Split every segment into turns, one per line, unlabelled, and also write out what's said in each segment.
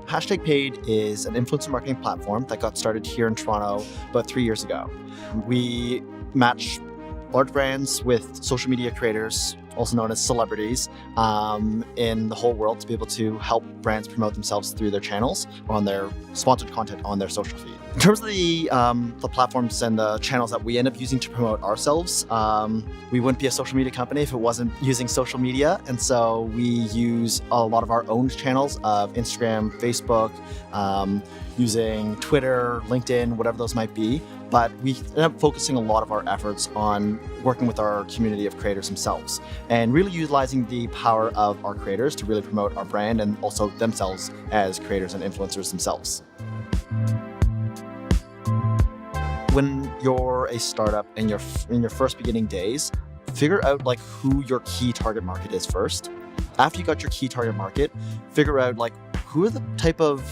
Hashtag Paid is an influencer marketing platform that got started here in Toronto about 3 years ago. We match large brands with social media creators, also known as celebrities, in the whole world to be able to help brands promote themselves through their channels or on their sponsored content on their social feed. In terms of the platforms and the channels that we end up using to promote ourselves, we wouldn't be a social media company if it wasn't using social media. And so we use a lot of our own channels of Instagram, Facebook, using Twitter, LinkedIn, whatever those might be. But we end up focusing a lot of our efforts on working with our community of creators themselves and really utilizing the power of our creators to really promote our brand and also themselves as creators and influencers themselves. When you're a startup and you're in your first beginning days, figure out like who your key target market is first. After you got your key target market, figure out like who are the type of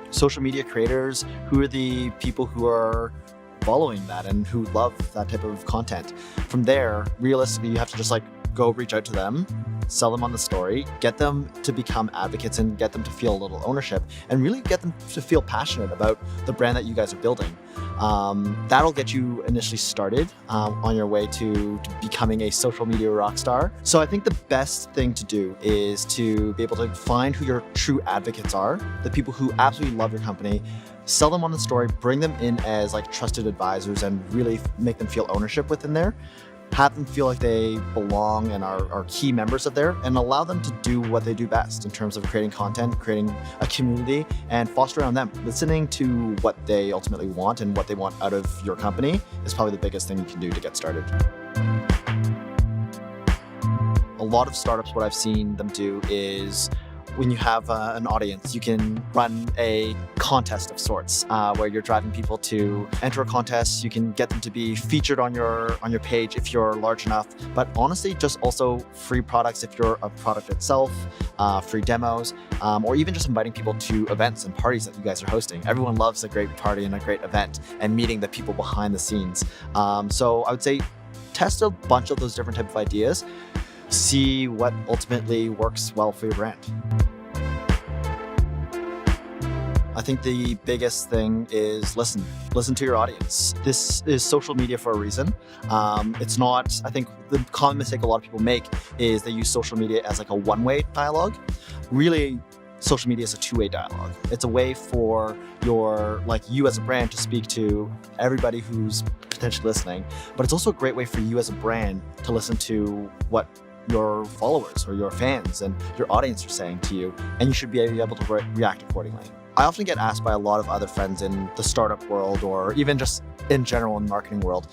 social media creators, who are the people who are following that and who love that type of content. From there, realistically, you have to just like go reach out to them, sell them on the story, get them to become advocates and get them to feel a little ownership and really get them to feel passionate about the brand that you guys are building. That'll get you initially started on your way to becoming a social media rock star. So I think the best thing to do is to be able to find who your true advocates are, the people who absolutely love your company, sell them on the story, bring them in as like trusted advisors and really make them feel ownership within there. Have them feel like they belong and are key members of there, and allow them to do what they do best in terms of creating content, creating a community, and foster around them. Listening to what they ultimately want and what they want out of your company is probably the biggest thing you can do to get started. A lot of startups, what I've seen them do is when you have an audience, you can run a contest of sorts where you're driving people to enter a contest. You can get them to be featured on your page if you're large enough. But honestly, just also free products if you're a product itself, free demos, or even just inviting people to events and parties that you guys are hosting. Everyone loves a great party and a great event and meeting the people behind the scenes. So I would say test a bunch of those different type of ideas. See what ultimately works well for your brand. I think the biggest thing is listen to your audience. This is social media for a reason. It's not, I think the common mistake a lot of people make is they use social media as like a one-way dialogue. Really, social media is a two-way dialogue. It's a way for you as a brand to speak to everybody who's potentially listening, but it's also a great way for you as a brand to listen to what your followers or your fans and your audience are saying to you, and you should be able to react accordingly. I often get asked by a lot of other friends in the startup world or even just in general in the marketing world,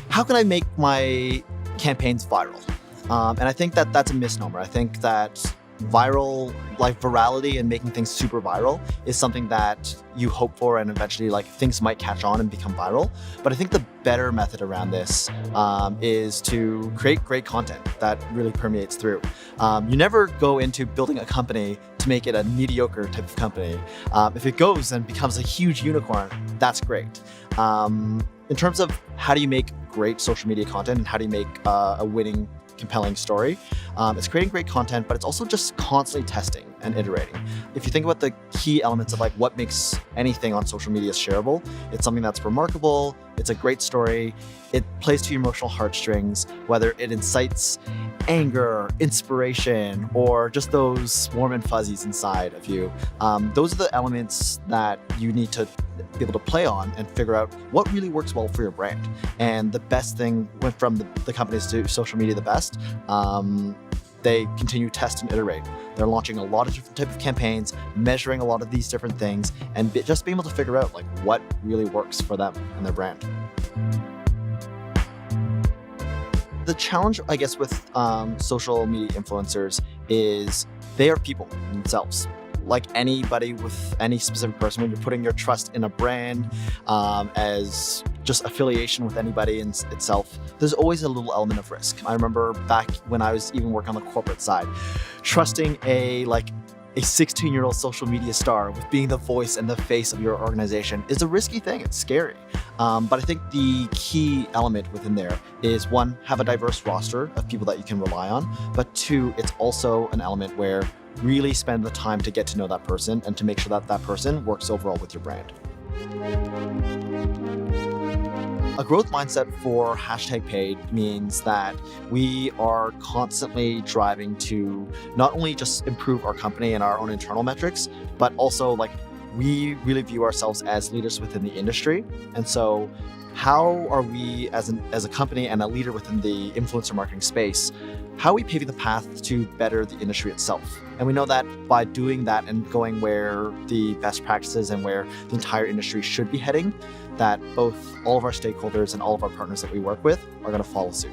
how can I make my campaigns viral? And I think that that's a misnomer. I think that virality and making things super viral is something that you hope for, and eventually things might catch on and become viral. But I think the better method around this is to create great content that really permeates through. You never go into building a company to make it a mediocre type of company. If it goes and becomes a huge unicorn, that's great. In terms of how do you make great social media content and how do you make a winning compelling story, it's creating great content, but it's also just constantly testing and iterating. If you think about the key elements of what makes anything on social media shareable, it's something that's remarkable, it's a great story, it plays to your emotional heartstrings, whether it incites anger, inspiration, or just those warm and fuzzies inside of you. Those are the elements that you need to be able to play on and figure out what really works well for your brand. And the best thing went from the companies to social media the best. They continue to test and iterate. They're launching a lot of different type of campaigns, measuring a lot of these different things, and just being able to figure out what really works for them and their brand. The challenge, I guess, with social media influencers is they are people themselves. Like anybody with any specific person, when you're putting your trust in a brand as just affiliation with anybody in itself, there's always a little element of risk. I remember back when I was even working on the corporate side, trusting a a 16-year-old social media star with being the voice and the face of your organization is a risky thing. It's scary. But I think the key element within there is, one, have a diverse roster of people that you can rely on. But two, it's also an element where really spend the time to get to know that person and to make sure that that person works overall with your brand. A growth mindset for #paid means that we are constantly driving to not only just improve our company and our own internal metrics, but also we really view ourselves as leaders within the industry. And so how are we as a company and a leader within the influencer marketing space, how are we paving the path to better the industry itself? And we know that by doing that and going where the best practices and where the entire industry should be heading, that both all of our stakeholders and all of our partners that we work with are going to follow suit.